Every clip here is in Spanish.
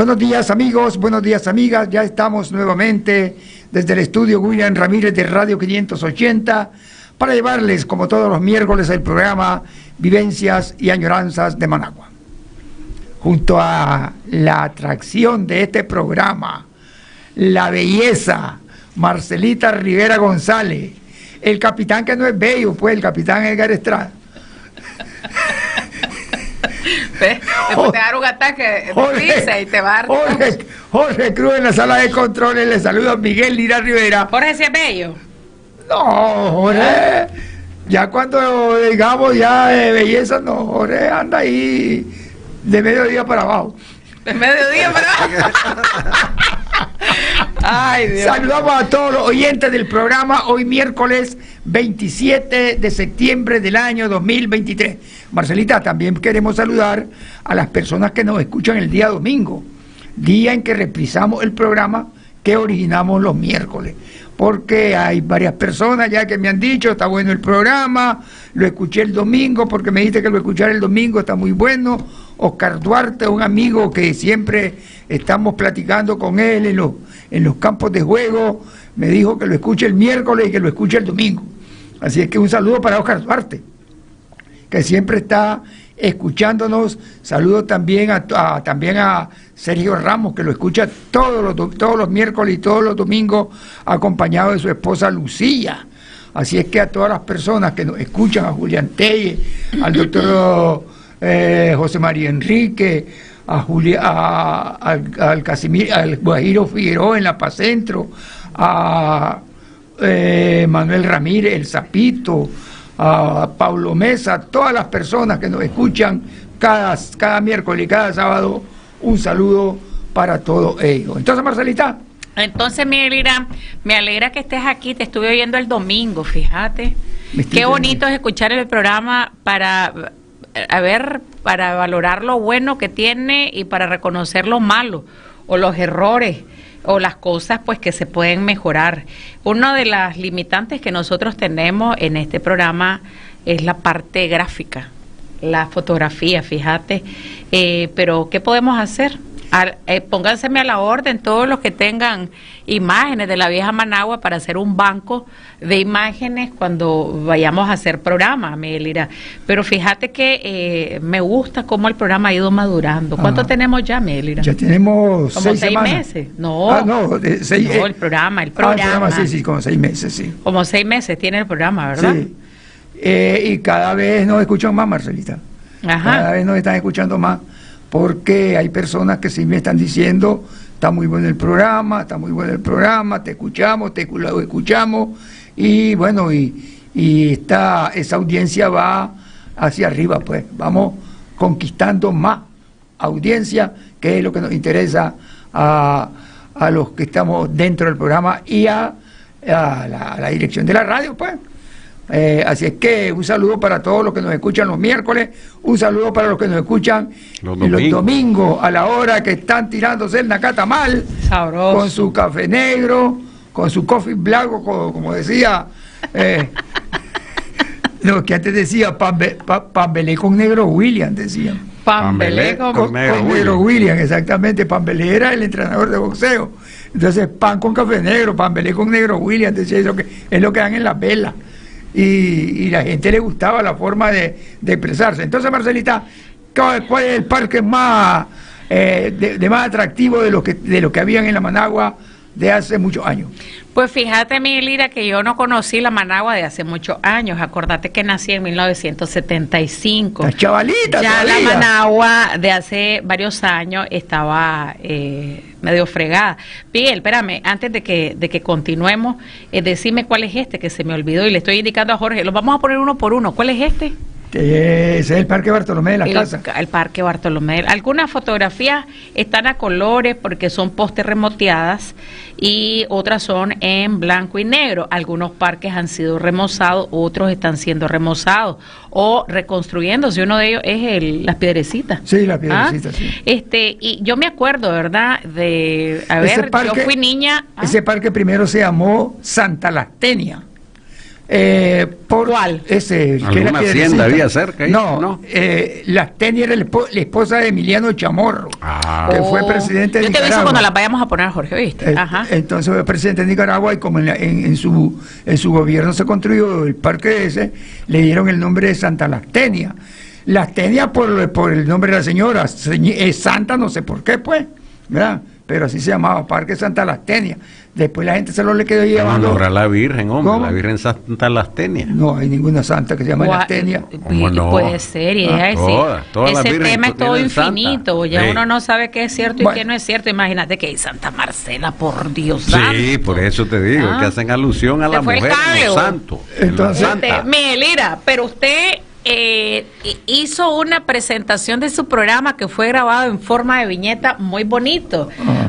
Buenos días amigos, buenos días amigas, ya estamos nuevamente desde el estudio William Ramírez de Radio 580 para llevarles como todos los miércoles el programa Vivencias y Añoranzas de Managua. Junto a la atracción de este programa, la belleza, Marcelita Rivera González, el capitán que no es bello, pues el capitán Edgar Estrada. Después te dar un ataque de risa y te va a dar... Jorge Cruz en la sala de controles, le saluda a Miguel Lira Rivera. Jorge, ¿sí es bello? No, Jorge, ya cuando digamos ya de belleza, no, Jorge anda ahí de mediodía para abajo. De mediodía para abajo. Ay, Dios. Saludamos a todos los oyentes del programa hoy miércoles 27 de septiembre del año 2023. Marcelita, también queremos saludar a las personas que nos escuchan el día domingo, día en que reprisamos el programa que originamos los miércoles, porque hay varias personas ya que me han dicho, está bueno el programa, lo escuché el domingo, porque me dijiste que lo escuchara el domingo, está muy bueno. Oscar Duarte, un amigo que siempre estamos platicando con él en los campos de juego, me dijo que lo escuche el miércoles y que lo escuche el domingo. Así es que un saludo para Oscar Duarte, que siempre está escuchándonos. Saludo también a Sergio Ramos, que lo escucha todos los miércoles y todos los domingos, acompañado de su esposa Lucía. Así es que a todas las personas que nos escuchan, a Julián Telle, al doctor José María Enrique, al Guajiro Figueroa en La Paz Centro, a Manuel Ramírez, el Zapito, a Pablo Mesa, todas las personas que nos escuchan cada miércoles y cada sábado, un saludo para todos ellos. Entonces, Marcelita. Entonces, Miguelira, me alegra que estés aquí, te estuve oyendo el domingo, fíjate. Qué bonito es escuchar el programa para valorar lo bueno que tiene y para reconocer lo malo o los errores o las cosas pues que se pueden mejorar. Una de las limitantes que nosotros tenemos en este programa es la parte gráfica, la fotografía, fíjate, pero ¿qué podemos hacer? Pónganseme a la orden todos los que tengan imágenes de la vieja Managua para hacer un banco de imágenes cuando vayamos a hacer programa, Miguelira. Pero fíjate que me gusta cómo el programa ha ido madurando. ¿Cuánto tenemos ya, Miguelira? Ya tenemos como 6 semanas. Meses. No, el programa. El programa sí, como 6 meses, sí. Como 6 meses tiene el programa, ¿verdad? Sí. Y cada vez nos escuchan más, Marcelita. Ajá. Cada vez nos están escuchando más, porque hay personas que sí me están diciendo, está muy bueno el programa, te escuchamos, lo escuchamos, y bueno, y esa audiencia va hacia arriba, pues, vamos conquistando más audiencia, que es lo que nos interesa a los que estamos dentro del programa y a la dirección de la radio, pues. Así es que un saludo para todos los que nos escuchan los miércoles, un saludo para los que nos escuchan los domingos a la hora que están tirándose el nacatamal, sabroso, con su café negro, con su coffee black, como decía, lo que antes decía, Pambelé con negro William, decían. Pambelé con negro William, exactamente. Pambelé era el entrenador de boxeo. Entonces, pan con café negro, Pambelé con negro William, decía, eso que es lo que dan en las velas. Y la gente le gustaba la forma de expresarse. Entonces, Marcelita, ¿cuál es el parque más más atractivo de lo que habían en la Managua de hace muchos años? Pues fíjate, Miguelira, que yo no conocí la Managua de hace muchos años. Acordate que nací en 1975. La chavalita ya todavía. La Managua de hace varios años estaba medio fregada. Miguel, espérame, antes de que continuemos, decime cuál es este, que se me olvidó y le estoy indicando a Jorge. Los vamos a poner uno por uno. ¿Cuál es este? Ese es el Parque Bartolomé de la Casa. El Parque Bartolomé. Algunas fotografías están a colores porque son posterremoteadas y otras son en blanco y negro. Algunos parques han sido remozados, otros están siendo remozados o reconstruyéndose. Uno de ellos es las Piedrecitas. Sí, las Piedrecitas, sí. Y yo me acuerdo, ¿verdad? Yo fui niña. Ese parque primero se llamó Santa Lastenia. ¿Por cuál? Ese, ¿Alguna hacienda había cerca ahí? No. Lastenia era la esposa de Emiliano Chamorro, que fue presidente de Nicaragua. Yo te aviso cuando la vayamos a poner, Jorge, ¿viste? Ajá. Entonces fue presidente de Nicaragua y como en su gobierno se construyó el parque ese, le dieron el nombre de Santa Lastenia. Lastenia por el nombre de la señora, es santa, no sé por qué, pues, ¿verdad? Pero así se llamaba, Parque Santa Lastenia. Después la gente se lo le quedó llevando. No, la Virgen, hombre, ¿Cómo? La Virgen Santa Lastenia. No hay ninguna santa que se llame Lastenia. ¿Cómo no? Puede ser, y todas ese tema es todo infinito, ya sí. Uno no sabe qué es cierto y qué no es cierto. Imagínate que hay Santa Marcela, por Dios santo. Sí, por eso te digo, que hacen alusión a la mujer en los santos. Entonces, Miguelira, pero usted hizo una presentación de su programa que fue grabado en forma de viñeta muy bonito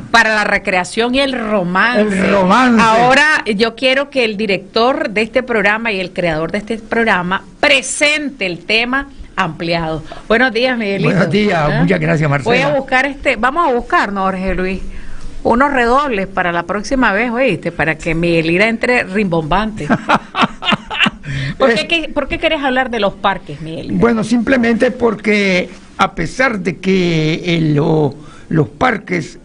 para la recreación y el romance. El romance. Ahora yo quiero que el director de este programa y el creador de este programa presente el tema ampliado. Buenos días, Miguelito. Buenos días, muchas gracias, Marcela. Voy a buscar vamos a buscar, ¿no, Jorge Luis? Unos redobles para la próxima vez, ¿oíste? Para que Miguelira entre rimbombante. ¿Por qué querés hablar de los parques, Miguel? Bueno, simplemente porque a pesar de que los parques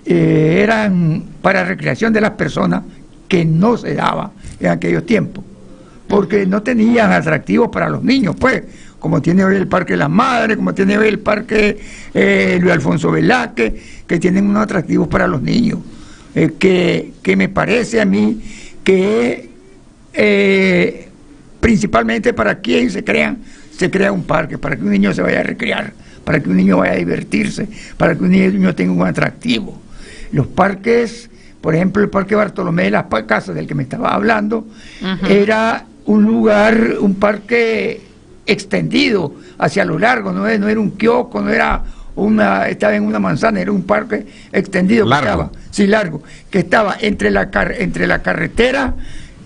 eran para recreación de las personas, que no se daba en aquellos tiempos, porque no tenían atractivos para los niños, pues, como tiene hoy el Parque de las Madres, como tiene hoy el Parque Luis Alfonso Velázquez, que tienen unos atractivos para los niños, que me parece a mí que principalmente para quien se crea un parque, para que un niño se vaya a recrear, para que un niño vaya a divertirse, para que un niño tenga un atractivo. Los parques, por ejemplo, el Parque Bartolomé de las Casas, del que me estaba hablando, era un parque extendido hacia lo largo, no era un kiosco, estaba en una manzana, era un parque extendido largo. Largo, que estaba entre la carretera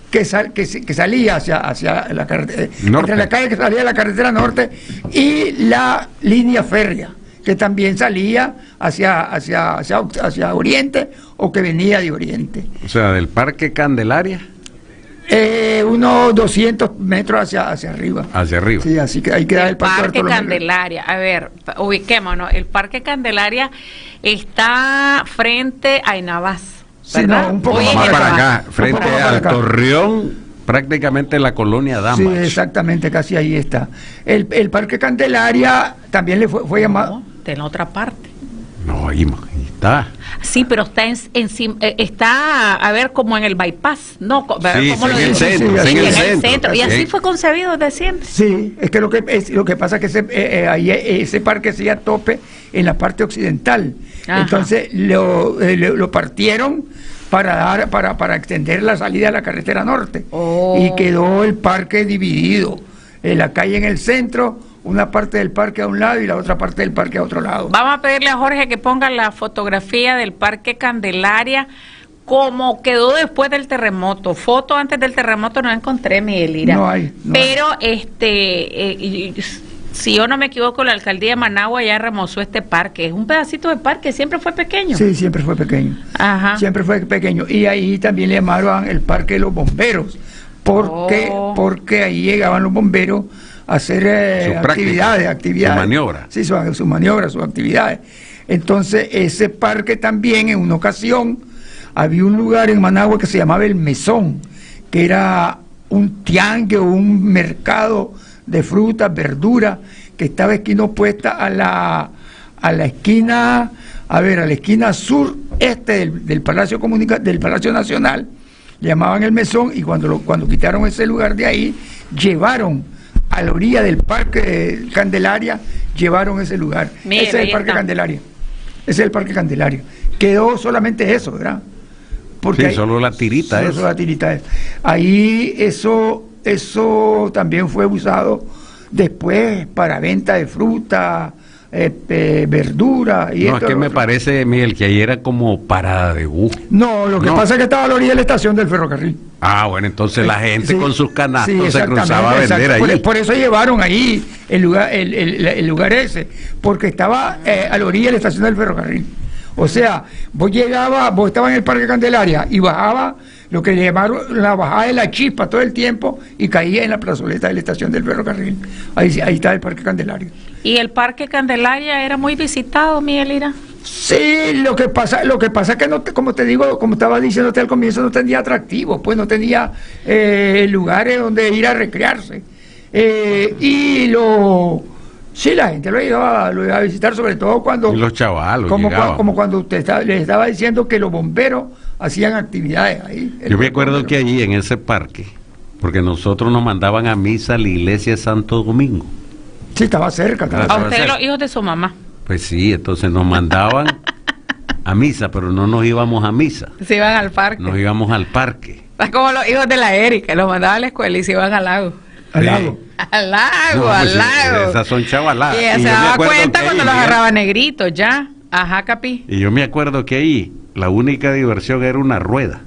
que salía hacia la carretera, entre la calle que salía de la carretera norte y la línea férrea, que también salía hacia oriente o que venía de oriente. O sea, del Parque Candelaria. Unos 200 metros hacia arriba. Hacia arriba. Sí, así que ahí queda el Parque Candelaria. A ver, ubiquémonos. El Parque Candelaria está frente a Inabás. Sí, no, un poco más para acá, frente al acá. Torreón, prácticamente la colonia Damas. Sí, exactamente, casi ahí está. El Parque Candelaria también le fue llamado. No, está en otra parte. No, ahí está. Sí, pero está está, a ver, como en el bypass, ¿no? Sí, ¿Cómo en el centro, en el centro. centro. Y así fue concebido desde siempre. Sí, es que lo que pasa es que ese parque se a tope en la parte occidental. Ajá. Entonces lo partieron para extender la salida a la carretera norte. Y quedó el parque dividido. La calle en el centro, una parte del parque a un lado y la otra parte del parque a otro lado. Vamos a pedirle a Jorge que ponga la fotografía del Parque Candelaria como quedó después del terremoto. Foto antes del terremoto no encontré, Miguelira. No hay. Pero si yo no me equivoco, la alcaldía de Managua ya remozó este parque. Es un pedacito de parque, siempre fue pequeño. Sí, siempre fue pequeño. Ajá. Siempre fue pequeño. Y ahí también le llamaban el Parque de los Bomberos, porque ahí llegaban los bomberos a hacer actividades. Su maniobra. Sí, sus maniobras, sus actividades. Entonces, ese parque también, en una ocasión, había un lugar en Managua que se llamaba El Mesón, que era un tiangue o un mercado de frutas, verduras, que estaba esquina opuesta a la esquina, a la esquina sureste del Palacio del Palacio Nacional. Le llamaban El Mesón, y cuando quitaron ese lugar de ahí, llevaron a la orilla del Parque Candelaria, llevaron ese lugar. Mira, ese es el Parque Candelaria. Ese es el Parque Candelaria. Quedó solamente eso, ¿verdad? Porque sí, ahí, solo la tirita es. Solo la tirita es. Ahí eso también fue usado después para venta de fruta, verdura y no, es que me parece, Miguel, que ahí era como parada de bus. No, lo que pasa es que estaba a la orilla de la estación del ferrocarril. Ah, bueno, entonces la gente con sus canastos se cruzaba a vender ahí. Por eso llevaron ahí el lugar ese, porque estaba a la orilla de la estación del ferrocarril. O sea, vos estabas en el Parque Candelaria y bajaba lo que le llamaron la bajada de la Chispa todo el tiempo y caía en la plazoleta de la estación del ferrocarril. Ahí está el Parque Candelaria. ¿Y el Parque Candelaria era muy visitado, Miguel Ira? Sí, lo que pasa es que no, como te digo, como estaba diciéndote al comienzo, no tenía atractivo, pues no tenía lugares donde ir a recrearse. Sí, la gente lo iba a visitar, sobre todo cuando... Y los chavalos como cuando usted les estaba diciendo que los bomberos hacían actividades ahí. Yo me acuerdo que allí en ese parque, porque nosotros nos mandaban a misa a la iglesia de Santo Domingo. Sí, estaba cerca. A ustedes los hijos de su mamá. Pues sí, entonces nos mandaban a misa, pero no nos íbamos a misa. Se iban al parque. Nos íbamos al parque. Es como los hijos de la Erika, los mandaban a la escuela y se iban al lago. ¿Al lago? Al lago, No, al pues, lago. Esas son chavaladas. Y ella Y se yo me daba acuerdo cuenta que cuando ahí, los mira, agarraba negritos, ya. Ajá, Capi. Y yo me acuerdo que ahí la única diversión era una rueda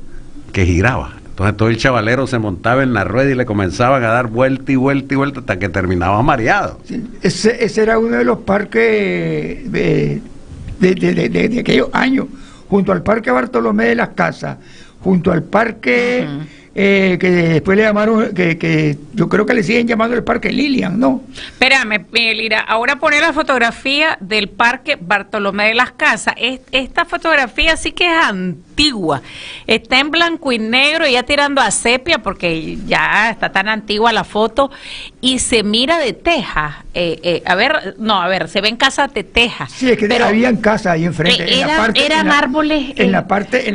que giraba. Entonces todo el chavalero se montaba en la rueda y le comenzaban a dar vuelta y vuelta y vuelta hasta que terminaba mareado. Sí, ese era uno de los parques de aquellos años, junto al Parque Bartolomé de las Casas, junto al parque que después le llamaron, que yo creo que le siguen llamando el Parque Lilian, ¿no? Espérame, Miguel Ira, ahora poner la fotografía del Parque Bartolomé de las Casas. Esta fotografía sí que es antigua, está en blanco y negro, ya tirando a sepia porque ya está tan antigua la foto y se mira de teja. A ver, se ven casas de teja. Sí, es que habían casas ahí enfrente. Eran árboles. En la parte,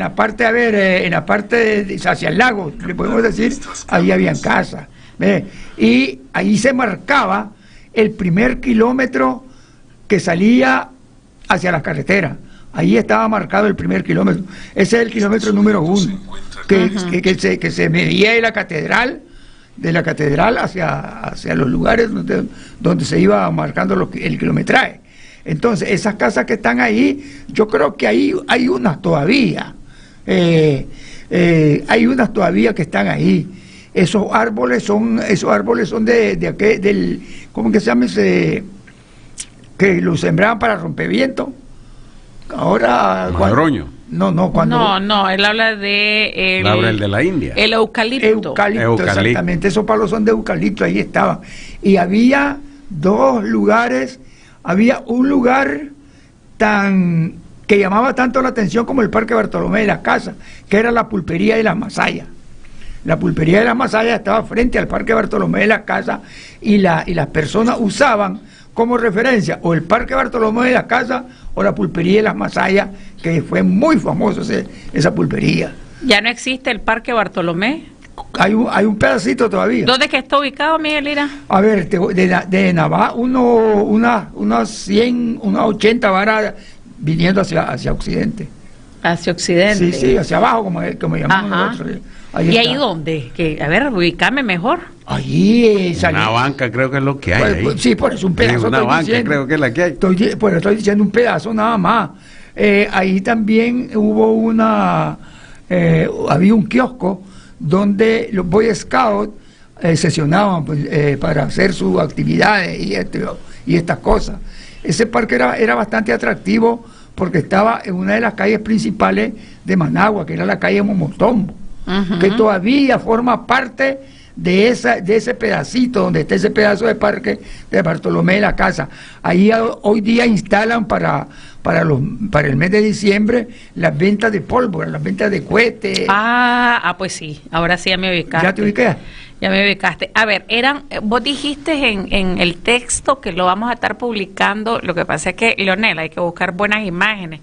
hacia el lago, le podemos decir, ahí habían casas. Y ahí se marcaba el primer kilómetro que salía hacia las carreteras. Ahí estaba marcado el primer kilómetro. Ese es el kilómetro número 1, que se medía de la catedral hacia los lugares donde se iba marcando el kilometraje. Entonces, esas casas que están ahí, yo creo que ahí hay unas todavía. Hay unas todavía que están ahí. Esos árboles son del, ¿cómo que se llama ese? Que los sembraban para rompeviento. Ahora. Madroño. No, él habla de el laurel de la India. El eucalipto. Exactamente, esos palos son de eucalipto, ahí estaban. Y había dos lugares, había un lugar que llamaba tanto la atención como el Parque Bartolomé de las Casas, que era la pulpería de las Masayas. La pulpería de las Masayas estaba frente al Parque Bartolomé de las Casas y las personas usaban como referencia o el Parque Bartolomé de las Casas o la pulpería de las Masayas, que fue muy famoso esa pulpería. ¿Ya no existe el Parque Bartolomé? Hay un pedacito todavía. ¿Dónde es que está ubicado, Miguel Ira? A ver, de Navá, unas 100, unas 80 varas viniendo hacia occidente. Hacia occidente. Sí, hacia abajo, como llamamos nosotros. ¿Y ahí dónde? A ver, ubícame mejor. Allí una banca creo que es lo que hay ahí. Sí, por eso un pedazo. Una banca diciendo, creo que es la que hay. Estoy diciendo un pedazo nada más. Ahí también hubo había un kiosco donde los Boy Scouts sesionaban para hacer sus actividades y estas cosas. Ese parque era bastante atractivo porque estaba en una de las calles principales de Managua, que era la calle Momotombo, que todavía forma parte de ese pedacito, donde está ese pedazo de parque de Bartolomé de la Casa. Ahí hoy día instalan para el mes de diciembre las ventas de pólvora, las ventas de cohetes. Pues sí, ahora sí ya me ubicaste. ¿Ya te ubiqué? Ya me ubicaste. A ver, vos dijiste en el texto que lo vamos a estar publicando, lo que pasa es que, Leonel, hay que buscar buenas imágenes,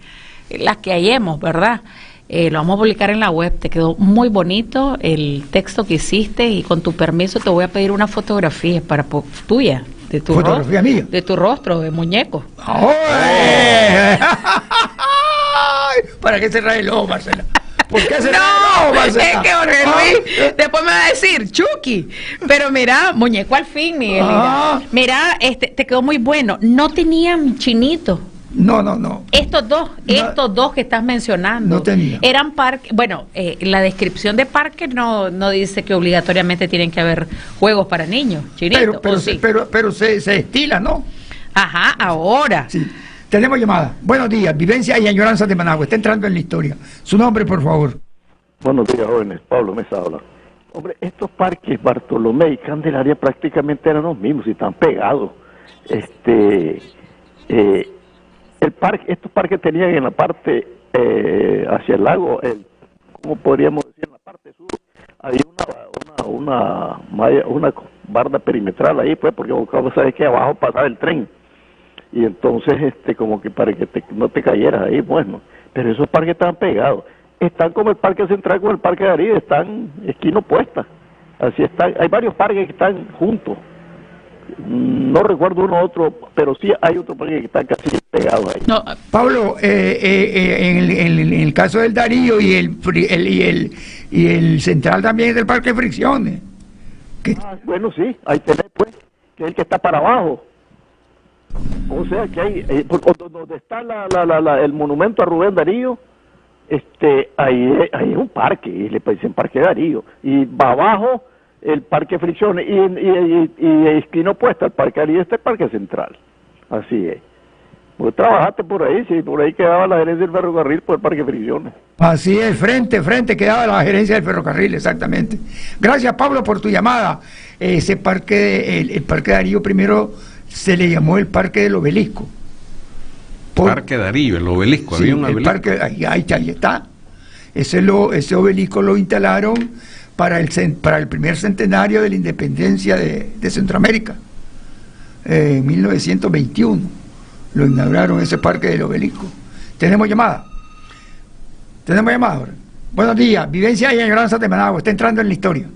las que hallemos, ¿verdad? Lo vamos a publicar en la web, te quedó muy bonito el texto que hiciste y con tu permiso te voy a pedir una fotografía tuya, de tu ¿Fotografía mía? De tu rostro, de muñeco. ¿Para qué cerrar el ojo, Marcela? ¿Por qué cerrar el ojo, Marcela? Es que Jorge Luis después me va a decir, Chucky. Pero mira, muñeco al fin, Miguel. Mira, te quedó muy bueno. No tenían chinito. No. Estos dos que estás mencionando, no tenía. Eran parques. Bueno, la descripción de parque no dice que obligatoriamente tienen que haber juegos para niños, chinito. Pero se estila, ¿no? Ajá, ahora. Sí. Tenemos llamada. Buenos días, vivencia y añoranzas de Managua. Está entrando en la historia. Su nombre, por favor. Buenos días, jóvenes. Pablo Mesa habla. Hombre, estos parques Bartolomé y Candelaria prácticamente eran los mismos y están pegados. Estos parques tenían en la parte hacia el lago, ¿cómo podríamos decir? En la parte sur había una barda perimetral ahí, pues, porque vos sabés que abajo pasaba el tren. Y entonces, como que para que no te cayeras ahí, bueno. Pero esos parques están pegados. Están como el Parque Central, como el Parque de Aribe, están esquina opuesta. Así están. Hay varios parques que están juntos. No recuerdo uno u otro, pero sí hay otro parque que están casi pegados ahí. No, Pablo, en el caso del Darío y el Central también es del Parque Fricciones. Bueno, sí, ahí tenés, pues, que es el que está para abajo. O sea, que hay, donde está el monumento a Rubén Darío, ahí es un parque, y le dicen Parque Darío, y va abajo el Parque Fricciones, y esquina opuesta al Parque Darío está el Parque Central. Así es. Vos trabajaste por ahí, sí, por ahí quedaba la gerencia del ferrocarril por el Parque Fricciones. Así es, frente quedaba la gerencia del ferrocarril, exactamente. Gracias, Pablo, por tu llamada. Ese parque, el Parque Darío primero se le llamó el Parque del Obelisco. Parque Darío, el obelisco, Sí, había un el obelisco. parque, ahí está. Ese obelisco lo instalaron para el primer centenario de la independencia de Centroamérica. En 1921 lo inauguraron ese Parque del Obelisco. Tenemos llamada ahora. Buenos días, Vivencia y Añoranza de Managua, está entrando en la historia.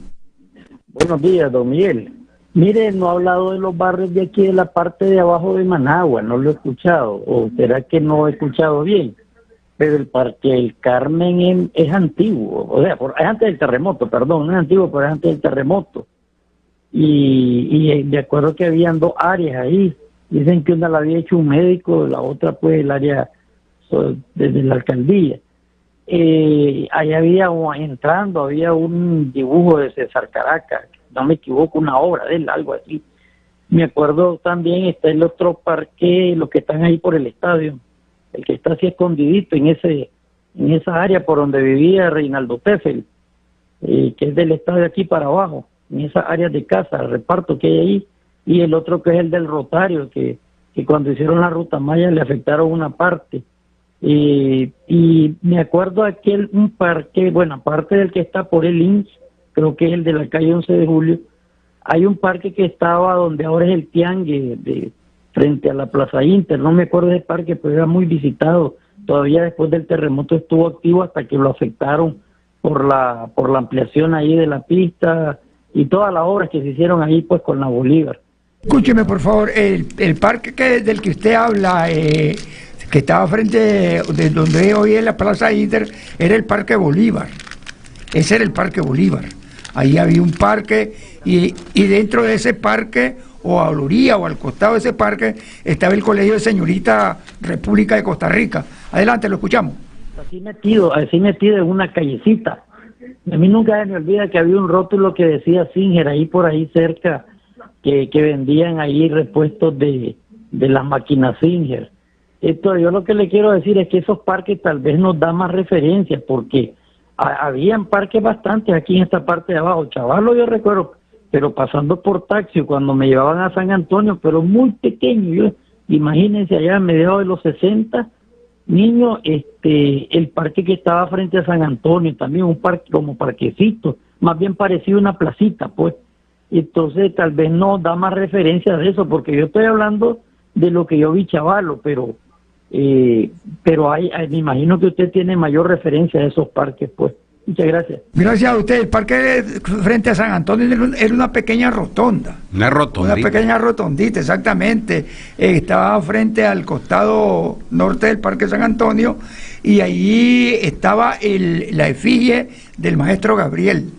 Buenos días, don Miguel. Mire, no ha hablado de los barrios de aquí, de la parte de abajo de Managua, no lo he escuchado, o será que no he escuchado bien, pero el Parque del Carmen es antiguo, o sea, es antes del terremoto, perdón, no es antiguo, pero es antes del terremoto, y de acuerdo que habían dos áreas ahí, dicen que una la había hecho un médico, la otra pues el área desde la alcaldía. Ahí había un dibujo de César Caracas, no me equivoco, una obra de él, algo así. Me acuerdo también está el otro parque, los que están ahí por el estadio, el que está así escondidito en esa área por donde vivía Reinaldo Teffel, que es del estadio aquí para abajo, en esas áreas de casa, el reparto que hay ahí, y el otro que es el del Rotario, que cuando hicieron la ruta Maya le afectaron una parte. Y me acuerdo un parque, bueno, aparte del que está por el INS, creo que es el de la calle 11 de Julio, hay un parque que estaba donde ahora es el Tiangue, frente a la Plaza Inter, no me acuerdo del parque, pero era muy visitado, todavía después del terremoto estuvo activo hasta que lo afectaron por la ampliación ahí de la pista y todas las obras que se hicieron ahí pues con la Bolívar. Escúcheme, por favor, el parque del que usted habla, que estaba frente de donde hoy es la Plaza Inter, era el Parque Bolívar. Ese era el Parque Bolívar. Ahí había un parque y dentro de ese parque, o a la orilla o al costado de ese parque, estaba el Colegio de Señorita República de Costa Rica. Adelante, lo escuchamos. Así metido en una callecita. A mí nunca se me olvida que había un rótulo que decía Singer ahí por ahí cerca, que vendían ahí repuestos de las máquinas Singer. Yo lo que le quiero decir es que esos parques tal vez nos dan más referencias, porque habían parques bastantes aquí en esta parte de abajo. Chavalo yo recuerdo, pero pasando por taxi cuando me llevaban a San Antonio, pero muy pequeño, imagínense allá a mediados de los 60, niño, el parque que estaba frente a San Antonio, también un parque como parquecito, más bien parecido a una placita, pues. Entonces tal vez nos da más referencias de eso, porque yo estoy hablando de lo que yo vi chavalo, pero me imagino que usted tiene mayor referencia de esos parques, pues. Muchas gracias. Gracias a usted. El parque frente a San Antonio era una pequeña rotonda. Una rotondita. Una pequeña rotondita, exactamente. Estaba frente al costado norte del Parque San Antonio y ahí estaba la efigie del maestro Gabriel,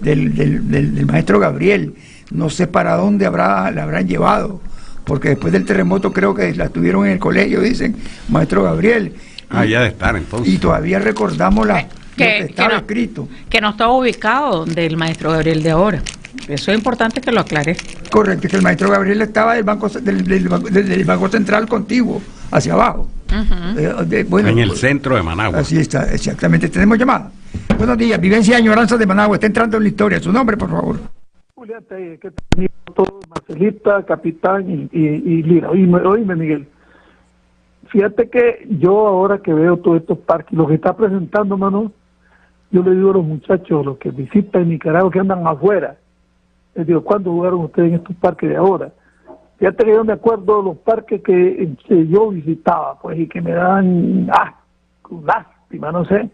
del maestro Gabriel. No sé para dónde la habrán llevado, porque después del terremoto creo que la tuvieron en el colegio, dicen, maestro Gabriel. Ya de estar entonces. Y todavía recordamos lo que estaba escrito. Que no estaba ubicado donde el maestro Gabriel de ahora. Eso es importante que lo aclare. Correcto, que el maestro Gabriel estaba del Banco Central contiguo, hacia abajo. Uh-huh. Bueno, en el centro de Managua. Así está, exactamente. Tenemos llamada. Buenos días, Vivencia y Añoranzas de Managua, está entrando en la historia. Su nombre, por favor. Julián, que todo, Marcelita, Capitán y Lira. Oíme, Miguel. Fíjate que yo ahora que veo todos estos parques, lo que está presentando, mano, yo le digo a los muchachos, los que visitan Nicaragua, que andan afuera, les digo, ¿cuándo jugaron ustedes en estos parques de ahora? Fíjate que yo me acuerdo de los parques que yo visitaba, pues, y que me dan lástima, no sé.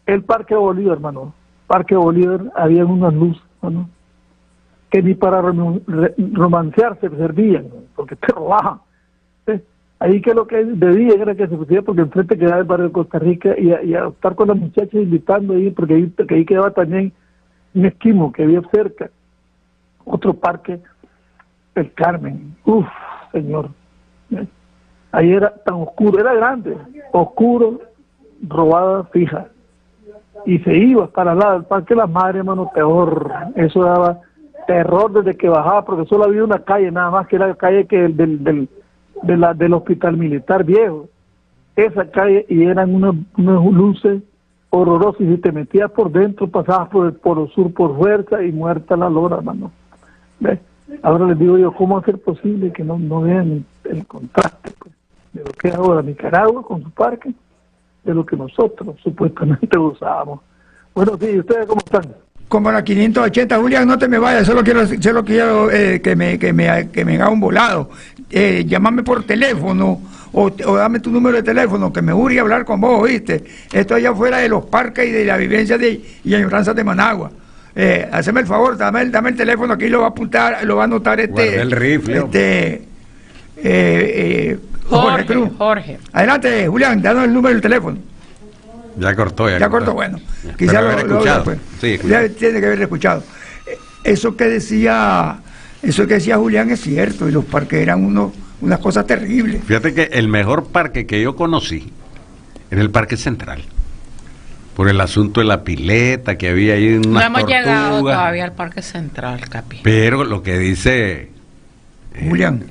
El Parque Bolívar, hermano. Parque Bolívar, había unas luces, hermano, que ni para romancearse servían, porque te robaban. ¿Sí? Ahí que lo que debía era que se pusiera, porque enfrente quedaba el barrio de Costa Rica, y a estar con las muchachas invitando ahí, porque ahí quedaba también un esquimo que había cerca. Otro parque, el Carmen. Uf, señor. ¿Sí? Ahí era tan oscuro, era grande, oscuro, robada fija. Y se iba para al lado del Parque Las Madres, hermano, terror. Eso daba terror desde que bajaba, porque solo había una calle nada más, que era la calle del Hospital Militar Viejo. Esa calle, y eran unas luces horrorosas, y si te metías por dentro, pasabas por el Polo Sur por fuerza y muerta la lora, hermano. ¿Ves? Ahora les digo yo, ¿cómo hacer posible que no vean el contraste, pues, de lo que es ahora Nicaragua con su parque, de lo que nosotros supuestamente usábamos? Bueno, sí, ¿ustedes cómo están? Como la 580, Julián, no te me vayas, solo quiero que me haga un volado. Llámame por teléfono o dame tu número de teléfono, que me urge hablar con vos, ¿oíste? Esto allá afuera de los parques y de la vivencia y añoranzas de Managua. Haceme el favor, dame el teléfono, aquí lo va a apuntar, lo va a anotar el rifle. Jorge Cruz. Jorge. Adelante, Julián, danos el número del teléfono. Ya cortó. Bueno. Quizás lo pues. Sí, ya tiene que haber escuchado. Eso que decía Julián es cierto, y los parques eran unas cosas terribles. Fíjate que el mejor parque que yo conocí era el Parque Central. Por el asunto de la pileta que había ahí en unas No hemos tortugas. llegado todavía al Parque Central, Capi. Pero lo que dice Julián.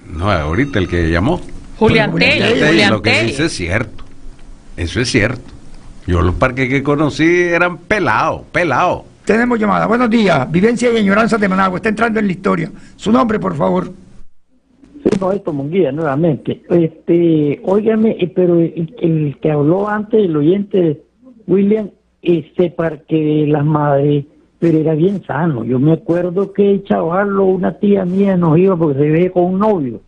No, ahorita el que llamó. Julián Tello. Lo que dice es cierto. Eso es cierto. Yo los parques que conocí eran pelados. Tenemos llamada. Buenos días. Vivencia y añoranzas de Managua. Está entrando en la historia. Su nombre, por favor. Sí, Noeto Munguía, nuevamente. Óigame, pero el que habló antes, el oyente William, Parque de Las Madres, pero era bien sano. Yo me acuerdo que el chavallo, una tía mía, nos iba porque se veía con un novio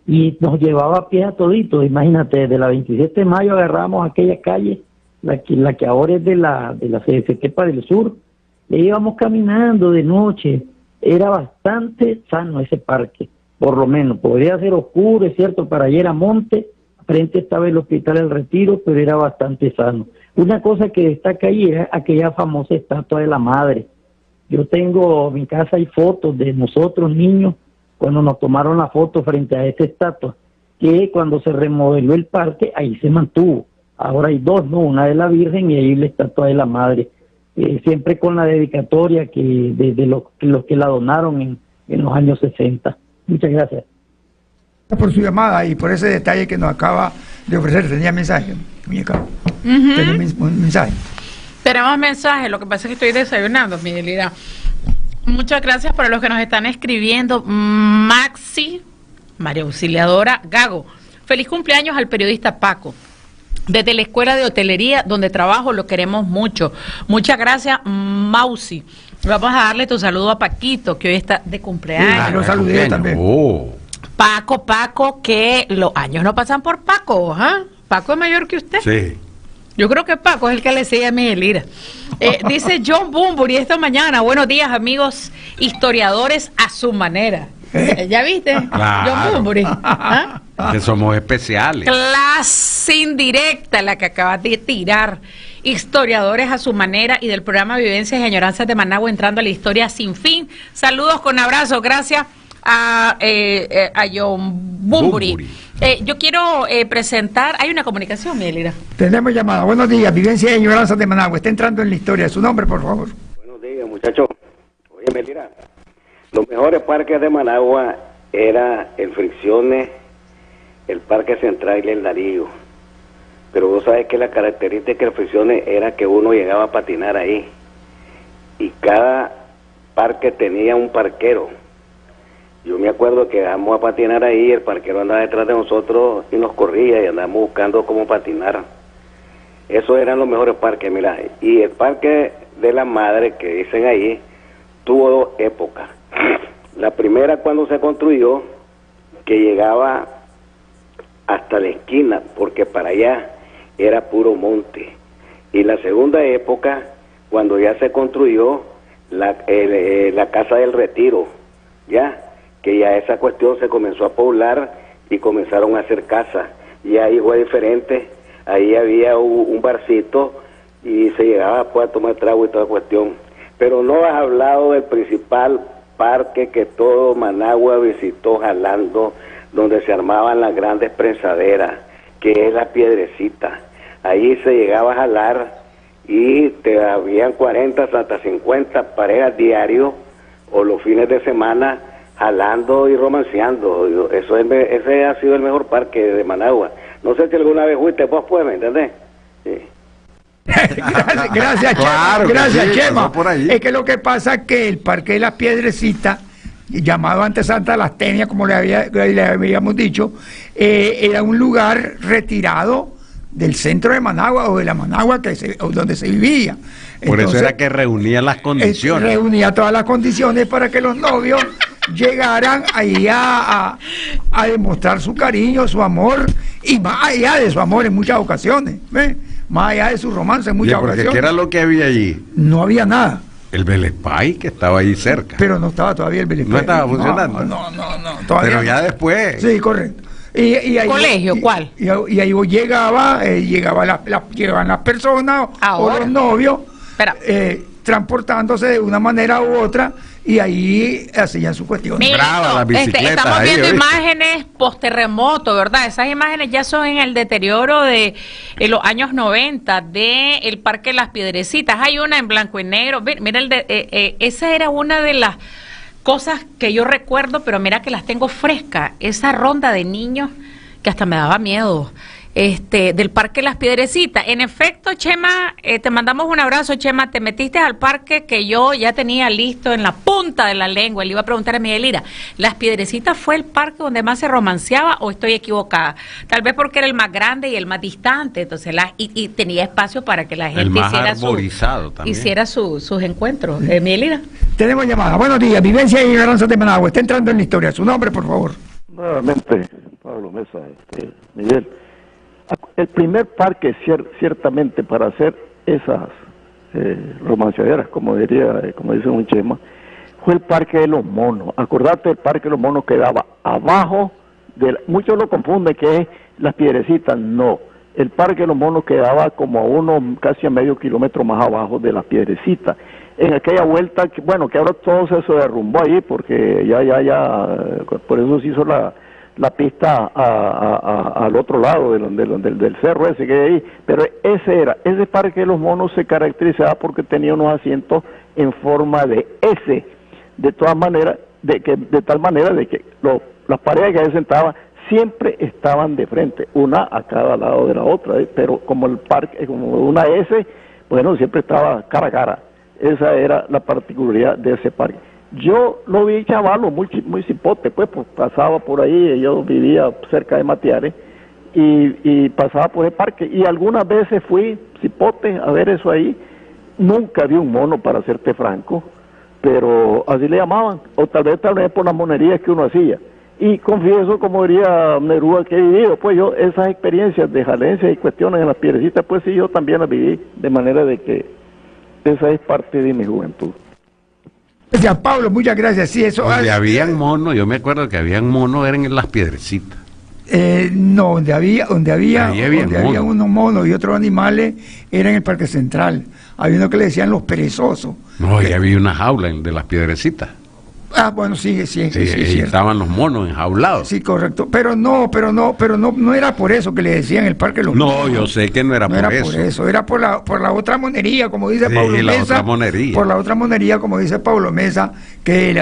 y nos llevaba a pie a toditos. Imagínate, desde la 27 de mayo agarramos aquella calle, la que ahora es de la CFT para el sur, le íbamos caminando de noche. Era bastante sano ese parque, por lo menos. Podría ser oscuro, es cierto, para allá era monte, frente estaba el Hospital del Retiro, pero era bastante sano. Una cosa que destaca ahí es aquella famosa estatua de la madre. Yo tengo, en mi casa hay fotos de nosotros niños, cuando nos tomaron la foto frente a esta estatua, que cuando se remodeló el parque, ahí se mantuvo. Ahora hay dos, ¿no? Una de la Virgen y ahí la estatua de la madre. Siempre con la dedicatoria de los que la donaron en los años 60. Muchas gracias. Por su llamada y por ese detalle que nos acaba de ofrecer. Tenía mensaje, muñeca. Tenía un mensaje. Tenemos mensajes, lo que pasa es que estoy desayunando, Miguelina. Muchas gracias para los que nos están escribiendo. Maxi, María Auxiliadora Gago. Feliz cumpleaños al periodista Paco. Desde la Escuela de Hotelería, donde trabajo, lo queremos mucho. Muchas gracias, Mausi. Vamos a darle tu saludo a Paquito, que hoy está de cumpleaños. Sí, lo saludé también. Paco, que los años no pasan por Paco, ¿ah? Paco es mayor que usted. Sí. Yo creo que Paco es el que le sigue a Miguelira. Dice John Bumburi esta mañana, buenos días amigos historiadores a su manera. ¿Ya viste? Claro. John Bumburi. ¿Ah? Que somos especiales. Clase indirecta la que acabas de tirar. Historiadores a su manera y del programa Vivencias y Añoranzas de Managua entrando a la historia sin fin. Saludos con abrazos, gracias a John Bumburi. Yo quiero presentar, hay una comunicación, Miguelira. Tenemos llamada. Buenos días, Vivencia y Añoranzas de Managua. Está entrando en la historia. Su nombre, por favor. Buenos días, muchachos. Oye, Miguelira, los mejores parques de Managua era el Fricciones, el Parque Central y el Darío. pero vos sabes que la característica de Fricciones era que uno llegaba a patinar ahí, y cada parque tenía un parquero. Yo me acuerdo que íbamos a patinar ahí, el parquero andaba detrás de nosotros y nos corría y andábamos buscando cómo patinar. Esos eran los mejores parques, mira. Y el parque de la Madre, que dicen ahí, tuvo 2 épocas. La primera, cuando se construyó, que llegaba hasta la esquina, porque para allá era puro monte. Y la segunda época, cuando ya se construyó la Casa del Retiro, ya, que ya esa cuestión se comenzó a poblar y comenzaron a hacer casas. Y ahí fue diferente, ahí había un barcito y se llegaba pues, a tomar trago y toda cuestión. Pero no has hablado del principal parque que todo Managua visitó jalando, donde se armaban las grandes prensaderas, que es la Piedrecita. Ahí se llegaba a jalar y te habían 40 hasta 50 parejas diarios o los fines de semana jalando y romanceando. Ese ha sido el mejor parque de Managua. No sé si alguna vez fuiste, vos pues, ¿me entendés? Sí. Gracias, Claro, Chema. Gracias, sí, Chema. por ahí. Es que lo que pasa es que el Parque de las Piedrecitas, llamado antes Santa Lastenia, como le habíamos dicho, era un lugar retirado del centro de Managua o de la Managua donde se vivía. Por Entonces, eso era que reunía las condiciones. reunía todas las condiciones para que los novios llegaran ahí a demostrar su cariño, su amor, y más allá de su amor en muchas ocasiones, ¿ves? Más allá de su romance en muchas Porque ocasiones. ¿qué era lo que había allí? No había nada. El Belespay, que estaba ahí cerca. Pero no estaba todavía el Belespay. No estaba funcionando. No, todavía Pero ya no. después. Sí, correcto. Y ahí, ¿Colegio? ¿Cuál? Y ahí llegaban las personas o Ahora. los novios Espera. transportándose de una manera u otra y ahí hacían su cuestión. Mira, Brava, las bicicletas estamos ahí, viendo ¿oíste? imágenes post-terremoto, ¿verdad? Esas imágenes ya son en el deterioro de los años 90 del Parque Las Piedrecitas. Hay una en blanco y negro. Mira, esa era una de las cosas que yo recuerdo, pero mira que las tengo frescas. Esa ronda de niños que hasta me daba miedo. Del Parque Las Piedrecitas. En efecto, Chema, te mandamos un abrazo, Chema. Te metiste al parque que yo ya tenía listo en la punta de la lengua. Le iba a preguntar a Miguel Ira, ¿Las Piedrecitas fue el parque donde más se romanceaba o estoy equivocada? Tal vez porque era el más grande y el más distante, entonces y tenía espacio para que la gente El más hiciera, arborizado también. hiciera sus encuentros. Miguel Ira. Tenemos llamada. Buenos días, Vivencia y Garanzas de Managua. Está entrando en la historia. Su nombre, por favor. Nuevamente, Pablo Mesa, Miguel. El primer parque ciertamente para hacer esas romanceaderas, como dice un Chema, fue el Parque de los Monos. Acordate, el Parque de los Monos quedaba abajo, muchos lo confunden que es Las Piedrecitas, no. El Parque de los Monos quedaba como a casi a medio kilómetro más abajo de Las Piedrecitas. En aquella vuelta, que ahora todo se derrumbó ahí, porque por eso se hizo la pista al otro lado del cerro ese que hay ahí, pero ese Parque de los Monos se caracterizaba porque tenía unos asientos en forma de S, de tal manera de que las paredes que se sentaban siempre estaban de frente, una a cada lado de la otra, pero como el parque, como una S, bueno, siempre estaba cara a cara. Esa era la particularidad de ese parque. Yo lo vi chavalo, muy cipote, pues pasaba por ahí, yo vivía cerca de Matiares y pasaba por el parque y algunas veces fui cipote a ver eso ahí. Nunca vi un mono, para serte franco, pero así le llamaban, o tal vez por las monerías que uno hacía. Y confieso, como diría Neruda, que he vivido, pues yo esas experiencias de jalencias y cuestiones en Las Piedrecitas, pues sí, yo también las viví, de manera de que esa es parte de mi juventud. Gracias, Pablo, muchas gracias. Sí, eso Donde habían monos, yo me acuerdo que habían monos, eran en Las Piedrecitas. no, donde había monos. unos monos y otros animales era en el Parque Central. Había uno que le decían los perezosos. No, ya había una jaula de Las Piedrecitas. Ah, bueno, sí, Y cierto. estaban los monos enjaulados. Sí, correcto. Pero no era por eso que le decían el Parque de los No, Monos. yo sé que no era por eso. Era por la otra monería, como dice Sí, Pablo la Mesa. otra monería. Por la otra monería, como dice Pablo Mesa, que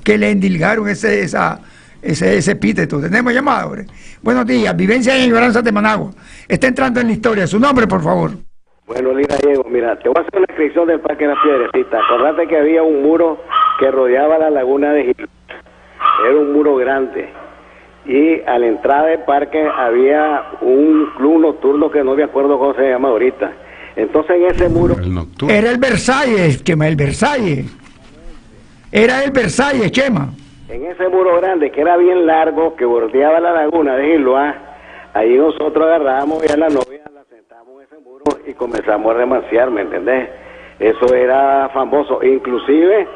le endilgaron esa ese epíteto. Tenemos llamada, hombre. Buenos días, Vivencia y Añoranzas de Managua. Está entrando en la historia. Su nombre, por favor. Bueno, Lira Diego, mira, te voy a hacer una descripción del Parque de las Piedrecitas. Acordate que había un muro que rodeaba la laguna de Gil. Era un muro grande. Y a la entrada del parque había un club nocturno que no me acuerdo cómo se llama ahorita. Entonces en ese muro... Era el Versalles, Chema, el Versalles. Era el Versalles, Chema. En ese muro grande, que era bien largo, que bordeaba la laguna de Giloa, ahí nosotros agarrábamos y a la novia la sentamos en ese muro y comenzamos a remanciar, ¿me entendés? Eso era famoso. Inclusive,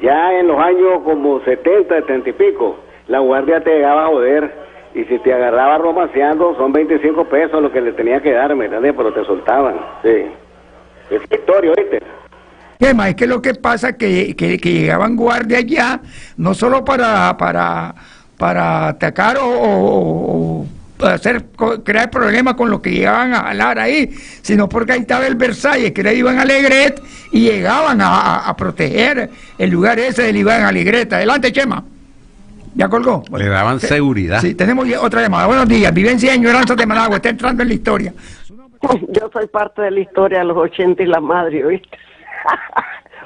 ya en los años como 70, 70 y pico, la guardia te llegaba a joder, y si te agarraba romanceando, son 25 pesos lo que le tenía que dar, ¿me entiendes? Pero te soltaban, sí. Es historia, ¿oíste? Chema, es que lo que pasa es que llegaban guardias ya, no solo para atacar o crear problemas con los que llegaban a jalar ahí, sino porque ahí estaba el Versalles, que iban a Alegret y llegaban a proteger el lugar ese del Iván Alegret. Adelante, Chema. ¿Ya colgó? Le daban seguridad. Sí, tenemos otra llamada. Buenos días, Vivencia y Añoranzas de Managua. Está entrando en la historia. Yo soy parte de la historia de los 80 y la madre, ¿oíste?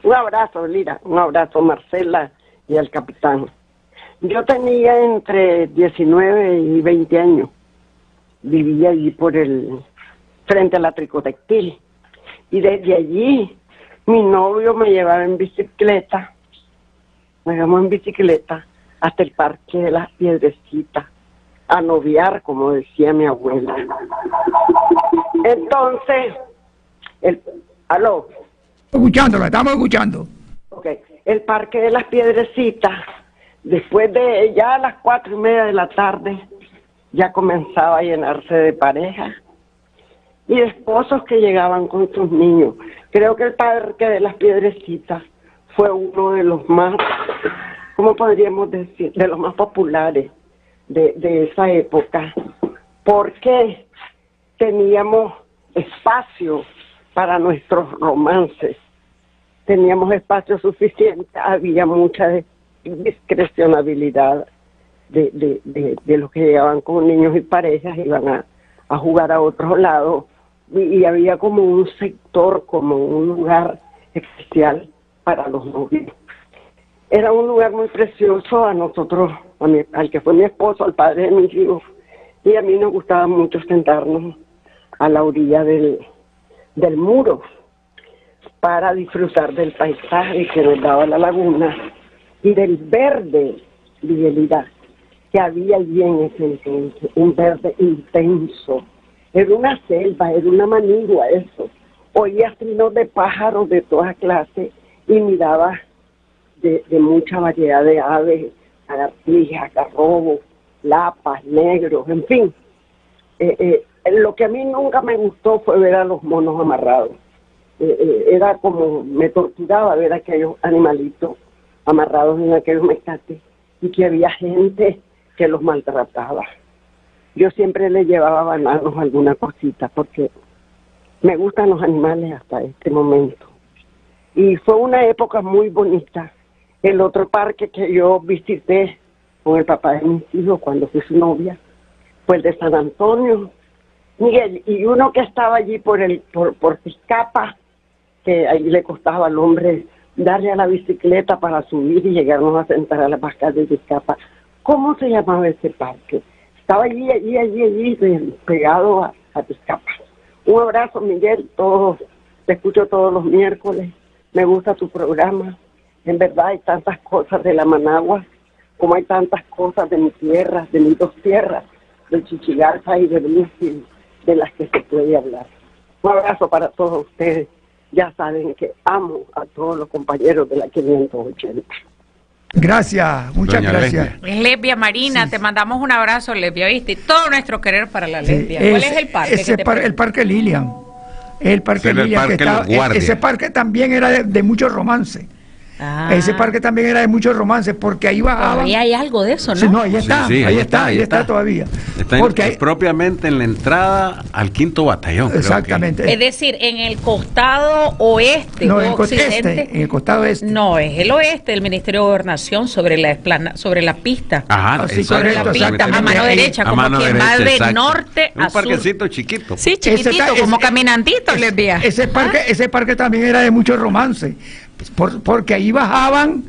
Un abrazo, Lira, un abrazo, Marcela y al capitán. Yo tenía entre 19 y 20 años. Vivía allí frente a la Tricotextil. Y desde allí, mi novio me llevaba en bicicleta, hasta el Parque de las Piedrecitas, a noviar, como decía mi abuela. Entonces, ¿aló? Escuchándola, estamos escuchando. Ok, el Parque de las Piedrecitas, después de ya a las 4:30 de la tarde, ya comenzaba a llenarse de parejas y de esposos que llegaban con sus niños. Creo que el Parque de las Piedrecitas fue uno de los más, ¿cómo podríamos decir?, de los más populares de esa época, porque teníamos espacio para nuestros romances, teníamos espacio suficiente, había mucha discrecionabilidad de los que llegaban con niños y parejas, iban a jugar a otros lados, y había como un sector, como un lugar especial para los novios. Era un lugar muy precioso a nosotros, al que fue mi esposo, al padre de mis hijos, y a mí nos gustaba mucho sentarnos a la orilla del muro para disfrutar del paisaje que nos daba la laguna y del verde, Miguelita, que había allí en ese entonces, un verde intenso. Era una selva, era una manigua eso. Oías trinos de pájaros de todas clases y mirabas de mucha variedad de aves, lagartijas, garrobos, lapas, negros, en fin. Lo que a mí nunca me gustó fue ver a los monos amarrados. Era como, me torturaba ver a aquellos animalitos amarrados en aquellos mecates y que había gente que los maltrataba. Yo siempre le llevaba bananos, alguna cosita, porque me gustan los animales hasta este momento. Y fue una época muy bonita. El otro parque que yo visité con el papá de mis hijos cuando fui su novia fue el de San Antonio, Miguel, y uno que estaba allí por Tizcapa, que ahí le costaba al hombre darle a la bicicleta para subir y llegarnos a sentar a la cascada de Tizcapa. ¿Cómo se llamaba ese parque? Estaba allí, pegado a Tizcapa. Un abrazo, Miguel, te escucho todos los miércoles, me gusta tu programa. En verdad hay tantas cosas de la Managua, como hay tantas cosas de mi tierra, de mis dos tierras, del Chichigarza y de Bluefield, de las que se puede hablar. Un abrazo para todos ustedes. Ya saben que amo a todos los compañeros de la 580. Gracias, muchas Doña gracias. Lesbia Marina, sí. Te mandamos un abrazo, Lesbia, ¿viste? Todo nuestro querer para la Lesbia. Sí, ¿Cuál es el parque? El Parque Lilian. El Parque Lilian. Ese parque ese parque también era de mucho romance. Ese parque también era de muchos romances, porque ahí bajaban. Todavía hay algo de eso, ¿no? Sí, no, ahí está, Sí, ahí está todavía. Está propiamente en la entrada al 5º batallón. Exactamente. Es decir, en el costado oeste No, o en el occidente. en el costado este. No, es el oeste del Ministerio de Gobernación sobre la pista. Ajá, Sí, exacto, correcto, la pista, exactamente. a mano derecha, A como mano quien va derecha, de exacto. norte Un a sur. parquecito chiquito. Sí, chiquitito, como caminantitos les veía. Ese parque también era de muchos romances, porque ahí bajaban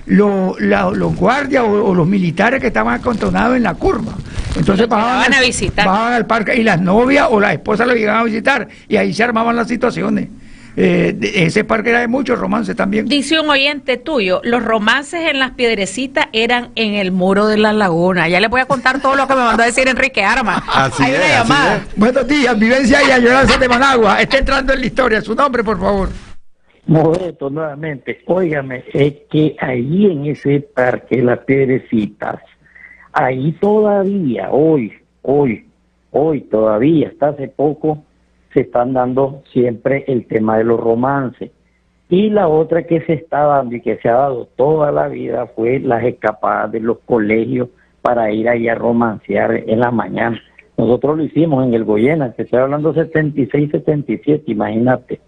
los guardias o los militares que estaban acantonados en la curva. Entonces bajaban a visitar. Bajaban al parque y las novias o las esposas lo llegaban a visitar y ahí se armaban las situaciones. Ese parque era de muchos romances también. Dice un oyente tuyo, los romances en las Piedrecitas eran en el muro de la laguna. Ya les voy a contar todo lo que me mandó a decir Enrique Arma. Hay una llamada. Buenos días, Vivencia y Añoranza de Managua. Está entrando en la historia. Su nombre, por favor. Modesto, nuevamente. Óigame, es que ahí en ese parque, Las Piedrecitas, ahí todavía, hoy todavía, hasta hace poco, se están dando siempre el tema de los romances. Y la otra que se está dando y que se ha dado toda la vida fue las escapadas de los colegios para ir ahí a romancear en la mañana. Nosotros lo hicimos en el Goyena, que estoy hablando 76, 77, imagínate.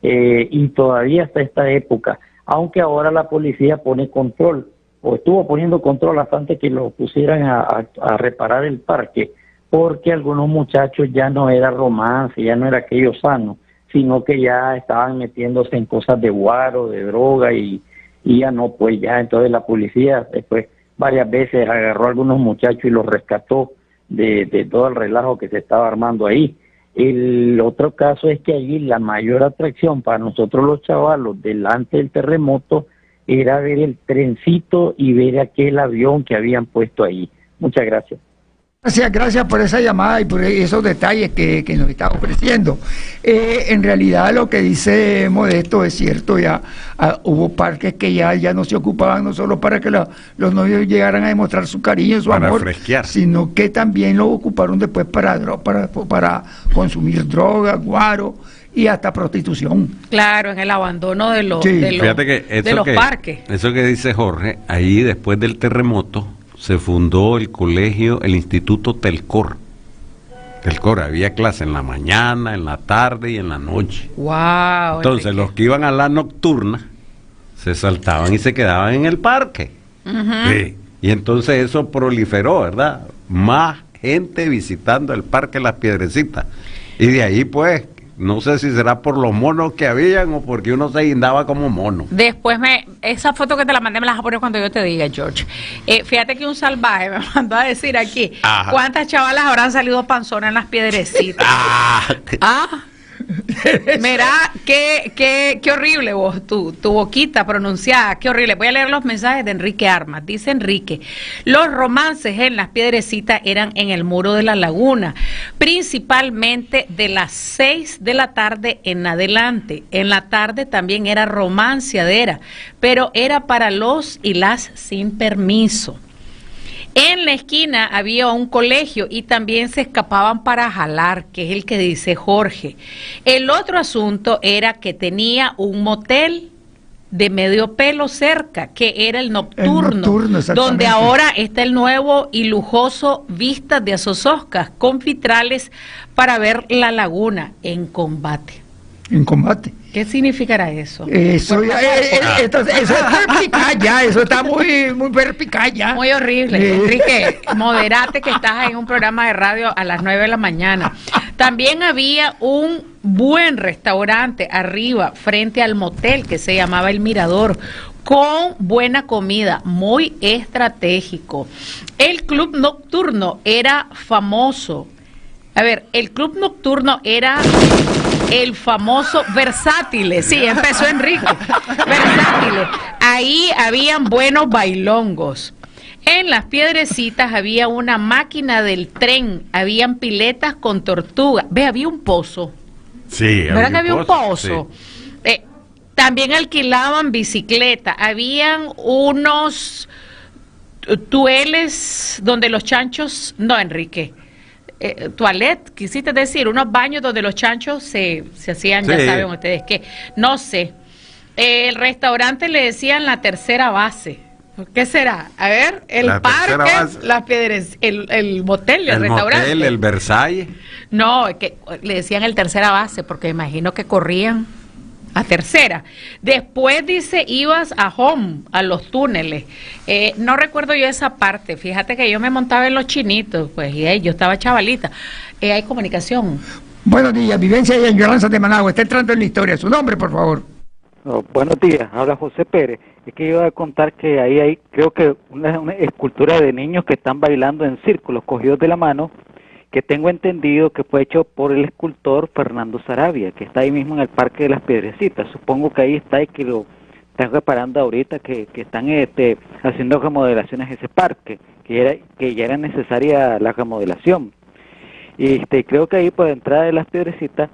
Y todavía hasta esta época, aunque ahora la policía pone control, o estuvo poniendo control hasta antes que lo pusieran a reparar el parque, porque algunos muchachos ya no era romance, ya no era aquello sano, sino que ya estaban metiéndose en cosas de guaro, de droga, y ya no, pues ya, entonces la policía después varias veces agarró a algunos muchachos y los rescató de todo el relajo que se estaba armando ahí. El otro caso es que allí la mayor atracción para nosotros los chavalos delante del terremoto era ver el trencito y ver aquel avión que habían puesto ahí. Muchas gracias. Gracias por esa llamada y por esos detalles que nos está ofreciendo. En realidad lo que dice Modesto es cierto, ya hubo parques que ya no se ocupaban no solo para que los novios llegaran a demostrar su cariño, su amor, fresquear, sino que también lo ocuparon después para consumir droga, guaro y hasta prostitución. Claro, en el abandono de los parques. Eso que dice Jorge, ahí después del terremoto se fundó el colegio, el Instituto Telcor. Había clase en la mañana, en la tarde y en la noche. Wow. Entonces Enrique, los que iban a la nocturna se saltaban y se quedaban en el parque. Sí. Y entonces eso proliferó, ¿verdad? Más gente visitando el parque Las Piedrecitas. Y de ahí pues, no sé si será por los monos que habían o porque uno se guindaba como mono. Después esa foto que te la mandé me la vas a poner cuando yo te diga, George. Fíjate que un salvaje me mandó a decir aquí, ajá, ¿cuántas chavalas habrán salido panzonas en Las Piedrecitas? Mira, qué horrible vos, tu boquita pronunciada, qué horrible. Voy a leer los mensajes de Enrique Armas. Dice Enrique, los romances en Las Piedrecitas eran en el muro de la laguna, principalmente de las 6 de la tarde en adelante. En la tarde también era romanciadera, pero era para los y las sin permiso. En la esquina había un colegio y también se escapaban para jalar, que es el que dice Jorge. El otro asunto era que tenía un motel de medio pelo cerca, que era el Nocturno, donde ahora está el nuevo y lujoso Vistas de Azozoscas, con vitrales para ver la laguna en combate. En combate. ¿Qué significará eso? Eso es perspicaz ya, eso está muy perspicaz ya. Muy horrible. Enrique, moderate que estás en un programa de radio a las 9 de la mañana. También había un buen restaurante arriba, frente al motel, que se llamaba El Mirador, con buena comida, muy estratégico. El club nocturno era famoso. A ver, el club nocturno era el famoso Versátiles. Sí, empezó Enrique. Versátiles. Ahí habían buenos bailongos. En Las Piedrecitas había una máquina del tren, habían piletas con tortuga. Ve, había un pozo. Sí, ¿verdad que había un pozo? Sí. También alquilaban bicicleta. Habían unos tueles donde los chanchos... No, Enrique. Toilet, quisiste decir, unos baños donde los chanchos se hacían, sí, ya saben ustedes qué, no sé. El restaurante le decían la tercera base. ¿Qué será? A ver, el La tercera parque, base. las piedras, el motel, el restaurante. Motel, el Versalles. No, es que le decían el tercera base porque imagino que corrían a tercera. Después dice, ibas a home, a los túneles. No recuerdo yo esa parte. Fíjate que yo me montaba en los chinitos, pues, y yo estaba chavalita. Hay comunicación. Buenos días, vivencia en Yolanza de Managua. Está entrando en la historia. Su nombre, por favor. Buenos días, habla José Pérez. Es que yo iba a contar que ahí hay, creo que una escultura de niños que están bailando en círculos, cogidos de la mano, que tengo entendido que fue hecho por el escultor Fernando Sarabia, que está ahí mismo en el Parque de las Piedrecitas. Supongo que ahí está y que lo están reparando ahorita, que están haciendo remodelaciones en ese parque, que ya era necesaria la remodelación. Y creo que ahí por la entrada de las Piedrecitas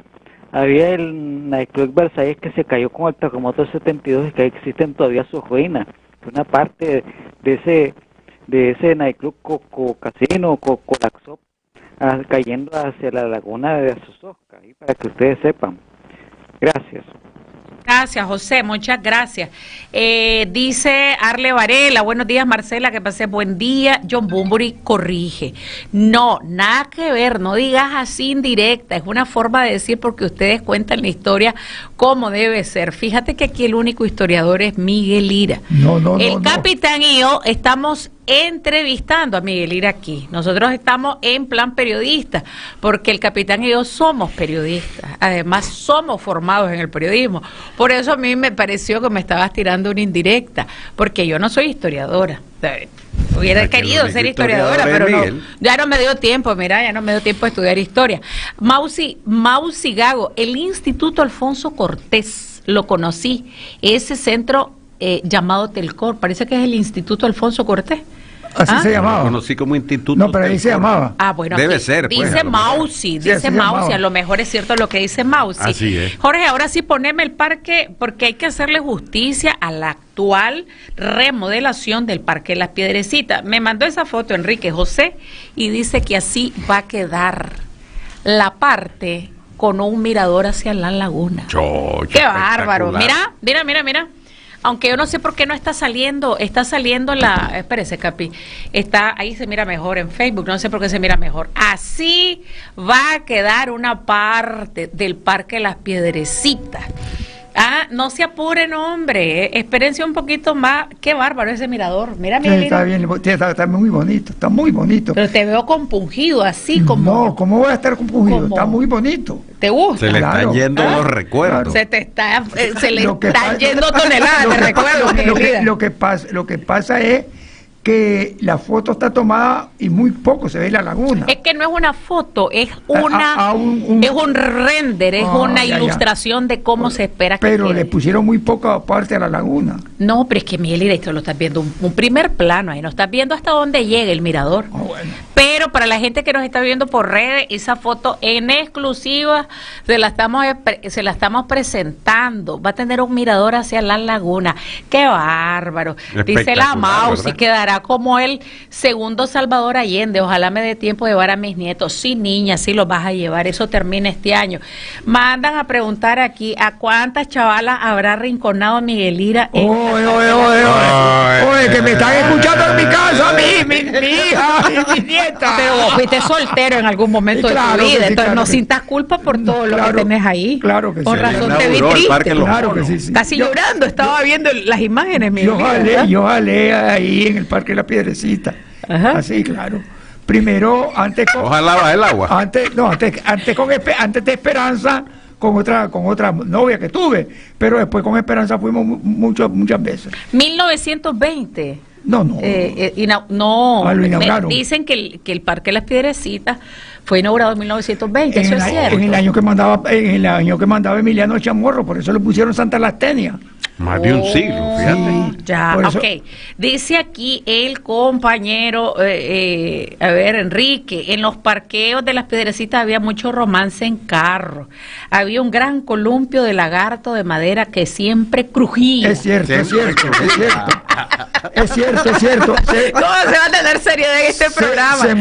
había el nightclub Versalles que se cayó con el terremoto del 72 y que existen todavía sus ruinas. Una parte de ese nightclub casino colapsó cayendo hacia la laguna de Azuzosca, ahí para que ustedes sepan. Gracias. Gracias, José, muchas gracias. Dice Arle Varela, buenos días, Marcela, que pase buen día. John Bunbury corrige. No, nada que ver, no digas así indirecta, es una forma de decir porque ustedes cuentan la historia como debe ser. Fíjate que aquí el único historiador es Miguel Lira. El capitán y yo estamos entrevistando a Miguel Lira aquí. Nosotros estamos en plan periodista, porque el capitán y yo somos periodistas, además somos formados en el periodismo. Por eso a mí me pareció que me estabas tirando una indirecta, porque yo no soy historiadora. Hubiera querido ser historiadora, pero no, ya no me dio tiempo, mira, ya no me dio tiempo de estudiar historia. Mausi Gago, el Instituto Alfonso Cortés, lo conocí, ese centro llamado Telcor, parece que es el Instituto Alfonso Cortés. Así se llamaba. Lo conocí como Instituto. No, pero ahí se llamaba. Ah, bueno, debe aquí ser. Pues, dice Mausi, a lo mejor es cierto lo que dice Mausi. Así es. Jorge, ahora sí poneme el parque, porque hay que hacerle justicia a la actual remodelación del Parque Las Piedrecitas. Me mandó esa foto Enrique José y dice que así va a quedar la parte con un mirador hacia la laguna. ¡Qué bárbaro! Mira. Aunque yo no sé por qué no está saliendo la... Espérese, Capi. Ahí se mira mejor en Facebook, no sé por qué se mira mejor. Así va a quedar una parte del Parque Las Piedrecitas. No se apuren, hombre. Espérense un poquito más. Qué bárbaro ese mirador. Mira, está bien, está muy bonito, está muy bonito. Pero te veo compungido, así como... No, ¿cómo voy a estar compungido? Está muy bonito. ¿Te gusta? Se le están yendo los recuerdos. Se le están yendo toneladas de recuerdos. Lo que pasa es que la foto está tomada y muy poco se ve la laguna. Es que no es una foto, es es un render, es una ilustración de cómo se espera que pero quede. Le pusieron muy poca parte a la laguna. No, pero es que Miguel, esto lo estás viendo un primer plano, ahí no estás viendo hasta dónde llega el mirador. Bueno. Pero para la gente que nos está viendo por redes, esa foto en exclusiva se la estamos presentando. Va a tener un mirador hacia la laguna. ¡Qué bárbaro! Dice la Mausi, quedará como el segundo Salvador Allende. Ojalá me dé tiempo de llevar a mis nietos. Sí, niña, sí los vas a llevar. Eso termina este año. Mandan a preguntar aquí, ¿a cuántas chavalas habrá rinconado Miguel Lira? Oye, que me están escuchando en mi casa, mi hija y mi nieta. Pero vos fuiste soltero en algún momento de tu vida, entonces no sientas culpa por todo lo que tenés ahí. Claro que sí. Por razón te vi triste. Claro que sí. Casi llorando, estaba viendo las imágenes, Miguel. Yo jalé ahí en el Parque La Piedrecita. Ajá. Así, claro. Primero, antes con... Ojalá baje el agua. Antes de Esperanza, con otra novia que tuve, pero después con Esperanza fuimos muchas veces. 1920. No. Lo inauguraron. Dicen que el Parque Las Piedrecitas fue inaugurado en 1920, eso es cierto. En el año que mandaba Emiliano Chamorro, por eso le pusieron Santa Lastenia. Más de un siglo, fíjate. Ya, ok. Dice aquí el compañero, Enrique, en los parqueos de Las Piedrecitas había mucho romance en carro. Había un gran columpio de lagarto de madera que siempre crujía. Es cierto. Es cierto. ¿Cómo se va a tener seriedad en este programa? El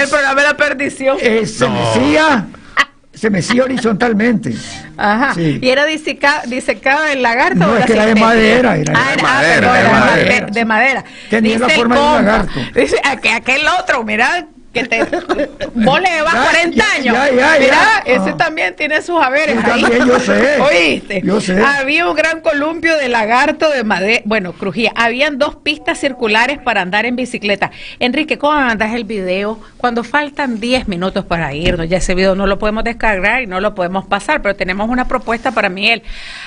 programa de la perdición. Se decía se mecía horizontalmente. Ajá. Sí. ¿Y era disecado el lagarto? No, o es que era de sintético? madera. Era De madera. Tenía la Dice el forma de un compa, lagarto. Dice, aquel otro, mira, que vos le llevas Ya, 40 años. ya. Mira, ese Ah. también tiene sus haberes Yo ahí. también, yo sé. ¿Oíste? Yo sé. Había un gran columpio de lagarto de madera. Bueno, crujía. Habían 2 pistas circulares para andar en bicicleta. Enrique, ¿cómo me mandas el video? Cuando faltan 10 minutos para irnos, ya ese video no lo podemos descargar y no lo podemos pasar, pero tenemos una propuesta para Miguel.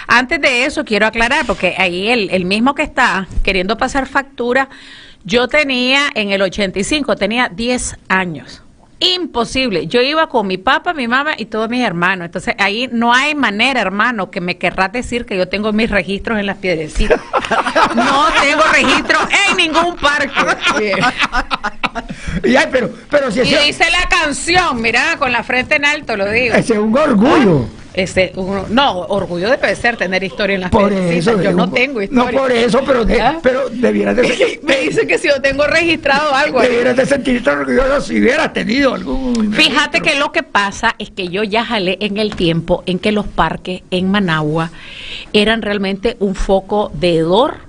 Antes de eso, quiero aclarar, porque ahí el mismo que está queriendo pasar factura, yo tenía, en el 85, tenía 10 años. Imposible. Yo iba con mi papá, mi mamá y todos mis hermanos. Entonces, ahí no hay manera, hermano, que me querrás decir que yo tengo mis registros en las piedrecitas. No tengo registro en ningún parque. Pero si Y dice la canción, mira, con la frente en alto lo digo. ese es un orgullo. No, orgullo debe ser tener historia en las Por piedrecitas. eso. Yo no tengo historia. No por eso, ¿Ah? pero debieras de Me dice que si yo tengo registrado algo ahí. debieras de sentirte orgulloso si hubieras tenido algún Fíjate registro. que lo que pasa es que yo ya jalé en el tiempo en que los parques en Managua eran realmente un foco de hedor,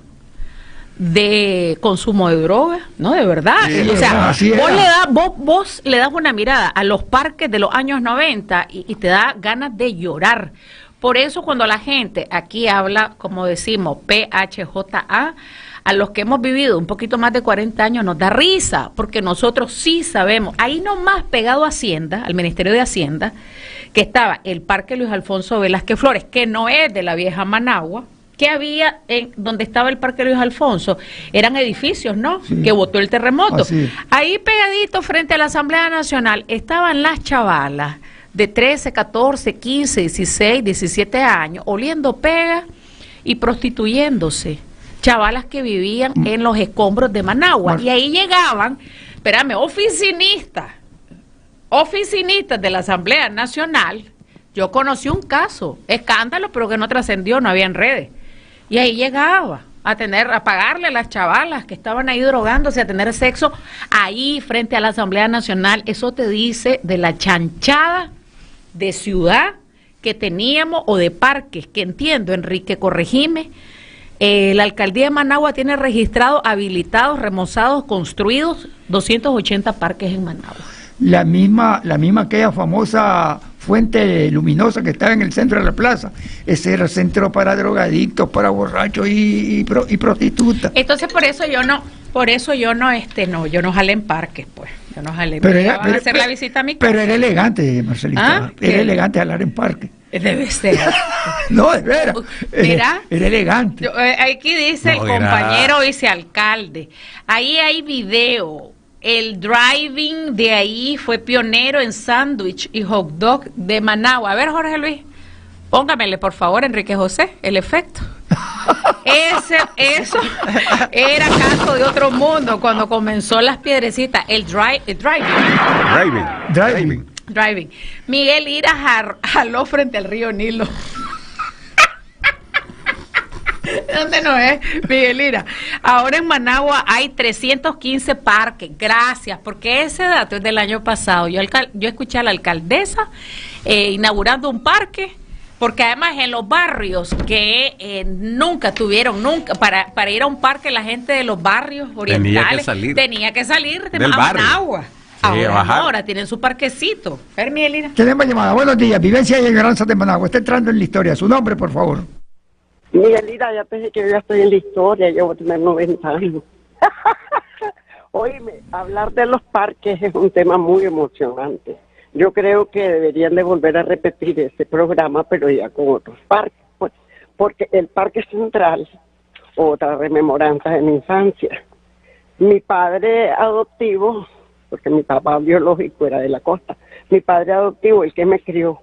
de consumo de drogas, ¿no? De verdad. Sí, o sea, así vos era. vos le das una mirada a los parques de los años 90 y te da ganas de llorar. Por eso cuando la gente aquí habla, como decimos, PHJA, a los que hemos vivido un poquito más de 40 años nos da risa, porque nosotros sí sabemos, ahí nomás pegado a Hacienda, al Ministerio de Hacienda, que estaba el Parque Luis Alfonso Velázquez Flores, que no es de la vieja Managua, que había en donde estaba el Parque Luis Alfonso, eran edificios, ¿no? Sí. Que botó el terremoto. Así es. Ahí pegadito frente a la Asamblea Nacional estaban las chavalas de 13, 14, 15, 16, 17 años, oliendo pega y prostituyéndose. Chavalas que vivían en los escombros de Managua. Y ahí llegaban, espérame, oficinistas de la Asamblea Nacional. Yo conocí un caso, escándalo, pero que no trascendió, no había en redes. Y ahí llegaba a pagarle a las chavalas que estaban ahí drogándose, a tener sexo ahí frente a la Asamblea Nacional. Eso te dice de la chanchada de ciudad que teníamos o de parques, que entiendo, Enrique, corregime. La alcaldía de Managua tiene registrados, habilitados, remozados, construidos 280 parques en Managua. La misma aquella famosa fuente luminosa que estaba en el centro de la plaza, ese era el centro para drogadictos, para borrachos y prostitutas. Entonces por eso yo no jalé en parques, pues. Yo no jalé. Pero Me era, llevaban a hacer la visita a mi casa. pero era elegante, Marcelita. ¿Ah? Era ¿Qué? elegante hablar en parque. Debe ser. No, de veras. Mira. Era elegante. Aquí dice No, el compañero vicealcalde. Ahí hay video. El driving de ahí fue pionero en sándwich y hot dog de Managua. A ver, Jorge Luis, póngamele por favor, Enrique José, el efecto. Eso era caso de otro mundo cuando comenzó las piedrecitas. El driving. Miguel Ira jaló frente al río Nilo. ¿Dónde no es, Miguel Ira? Ahora en Managua hay 315 parques. Gracias, porque ese dato es del año pasado. Yo escuché a la alcaldesa inaugurando un parque, porque además en los barrios que nunca tuvieron, para ir a un parque, la gente de los barrios orientales tenía que salir de Managua. Ahora tienen su parquecito. A ver, Miguel Ira. Tenemos llamada. Buenos días. Vivencia y añoranzas de Managua. Está entrando en la historia. Su nombre, por favor. Miguelita, ya pensé que yo ya estoy en la historia, yo voy a tener 90 años. Oíme, hablar de los parques es un tema muy emocionante. Yo creo que deberían de volver a repetir este programa, pero ya con otros parques, pues, porque el Parque Central, otra rememoranza de mi infancia. Mi padre adoptivo, porque mi papá biológico era de la costa, mi padre adoptivo, el que me crió,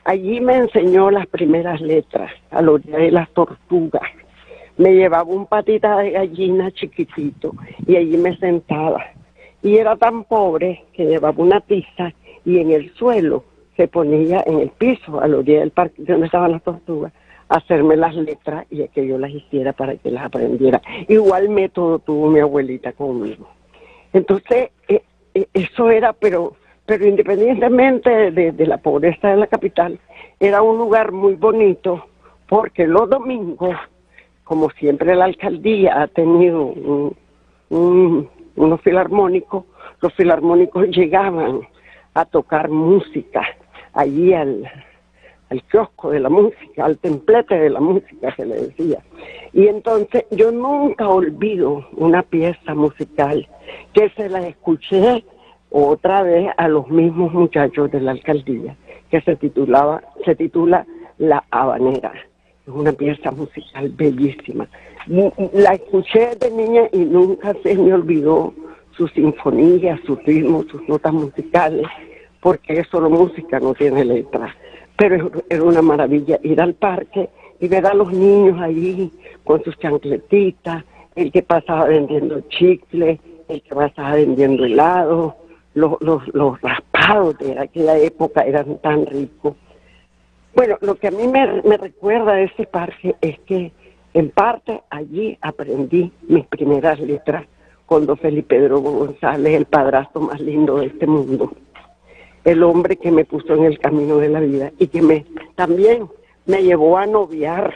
allí me enseñó las primeras letras, a la orilla de las tortugas. Me llevaba un patita de gallina chiquitito y allí me sentaba. Y era tan pobre que llevaba una tiza y en el suelo se ponía en el piso, a la orilla del parque donde estaban las tortugas, a hacerme las letras y a que yo las hiciera para que las aprendiera. Igual método tuvo mi abuelita conmigo. Entonces, eso era, pero pero independientemente de la pobreza de la capital, era un lugar muy bonito, porque los domingos, como siempre la alcaldía ha tenido unos filarmónicos, los filarmónicos llegaban a tocar música allí al kiosco de la música, al templete de la música se le decía. Y entonces yo nunca olvido una pieza musical que se la escuché otra vez a los mismos muchachos de la alcaldía, que se titula La Habanera. Es una pieza musical bellísima. La escuché de niña y nunca se me olvidó su sinfonía, su ritmo, sus notas musicales, porque es solo música, no tiene letra. Pero era una maravilla ir al parque y ver a los niños ahí con sus chancletitas, el que pasaba vendiendo chicle, el que pasaba vendiendo helado, los raspados de aquella época eran tan ricos. Bueno, lo que a mí me recuerda de ese parque es que en parte allí aprendí mis primeras letras con don Felipe Drogo González, el padrastro más lindo de este mundo, el hombre que me puso en el camino de la vida y que también me llevó a noviar,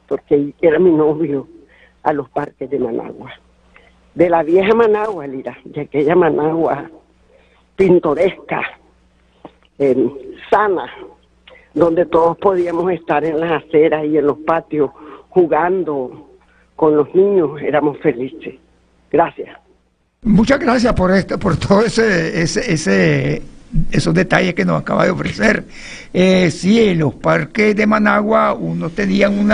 porque era mi novio, a los parques de Managua. De la vieja Managua, Lira, de aquella Managua pintoresca, sana, donde todos podíamos estar en las aceras y en los patios jugando con los niños, éramos felices. Gracias. Muchas gracias por todo esos detalles que nos acaba de ofrecer. Sí, en los parques de Managua unos tenían un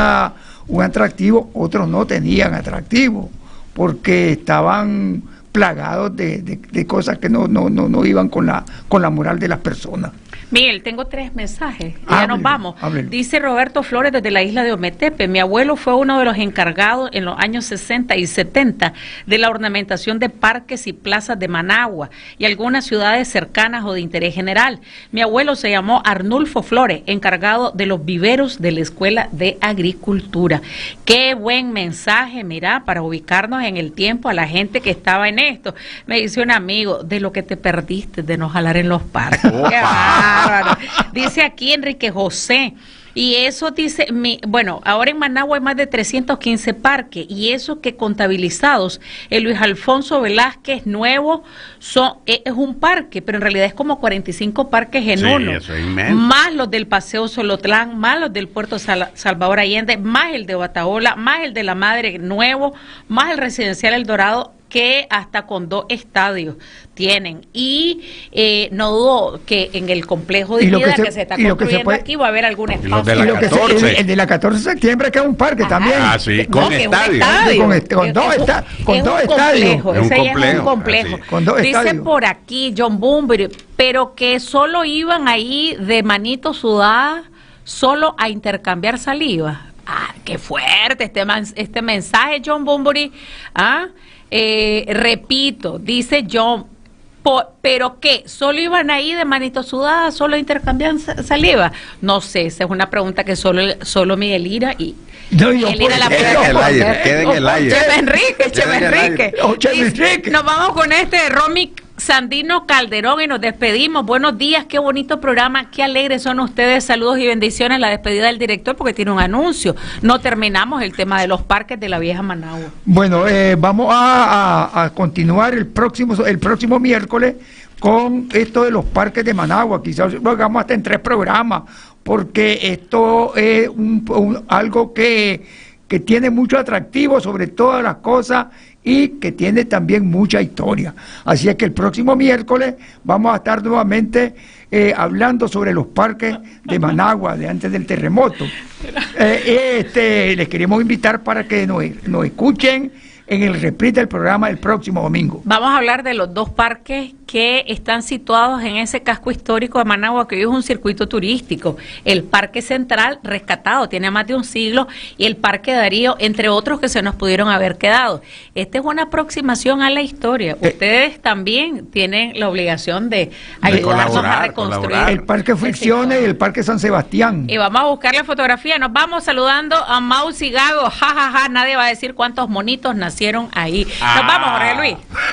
atractivo, otros no tenían atractivo, porque estaban plagados de cosas que no iban con la moral de las personas. Miguel, tengo 3 mensajes, ya nos vamos. Háblelo. Dice Roberto Flores desde la isla de Ometepe: mi abuelo fue uno de los encargados en los años 60 y 70 de la ornamentación de parques y plazas de Managua y algunas ciudades cercanas o de interés general. Mi abuelo se llamó Arnulfo Flores, encargado de los viveros de la Escuela de Agricultura. Qué buen mensaje, mira, para ubicarnos en el tiempo a la gente que estaba en esto. Me dice un amigo, de lo que te perdiste de no jalar en los parques. ¡Qué bárbaro! Dice aquí Enrique José, y eso dice, bueno, ahora en Managua hay más de 315 parques, y eso que contabilizados, el Luis Alfonso Velázquez Nuevo es un parque, pero en realidad es como 45 parques en uno, eso es inmenso. Más los del Paseo Solotlán, más los del Puerto Salvador Allende, más el de Bataola, más el de la Madre Nuevo, más el Residencial El Dorado, que hasta con 2 estadios tienen. Y no dudo que en el complejo de vida que se está construyendo aquí va a haber algún espacio. El de la 14 de septiembre, que es un parque también. Ah, sí, con estadio. Con dos estadios. Ese ya es un complejo. Dice por aquí John Bumbury, pero que solo iban ahí de manito sudada, solo a intercambiar saliva. Ah, qué fuerte este mensaje, John Bumbury. Repito, dice John, pero ¿qué? ¿Solo iban ahí de manito sudada, solo intercambiaban saliva? No sé, esa es una pregunta que solo Miguel Ira y Miguel Ira la puede responder. Queda en el aire. Cheve Enrique. Nos vamos con Romy Sandino Calderón y nos despedimos. Buenos días, qué bonito programa, qué alegres son ustedes. Saludos y bendiciones. La despedida del director porque tiene un anuncio. No terminamos el tema de los parques de la vieja Managua. Bueno, vamos a continuar el próximo miércoles con esto de los parques de Managua. Quizás lo hagamos hasta en 3 programas, porque esto es algo que tiene mucho atractivo sobre todas las cosas y que tiene también mucha historia. Así es que el próximo miércoles vamos a estar nuevamente hablando sobre los parques de Managua de antes del terremoto. Les queremos invitar para que nos escuchen en el reprise del programa el próximo domingo. Vamos a hablar de los 2 parques que están situados en ese casco histórico de Managua, que hoy es un circuito turístico. El Parque Central, rescatado, tiene más de un siglo, y el Parque Darío, entre otros que se nos pudieron haber quedado. Esta es una aproximación a la historia. Ustedes también tienen la obligación de ayudarnos a reconstruir. El Parque Fricciones y el Parque San Sebastián. Y vamos a buscar la fotografía. Nos vamos saludando a Mausi Gago. Nadie va a decir cuántos monitos nacieron ahí. Nos vamos, Jorge Luis.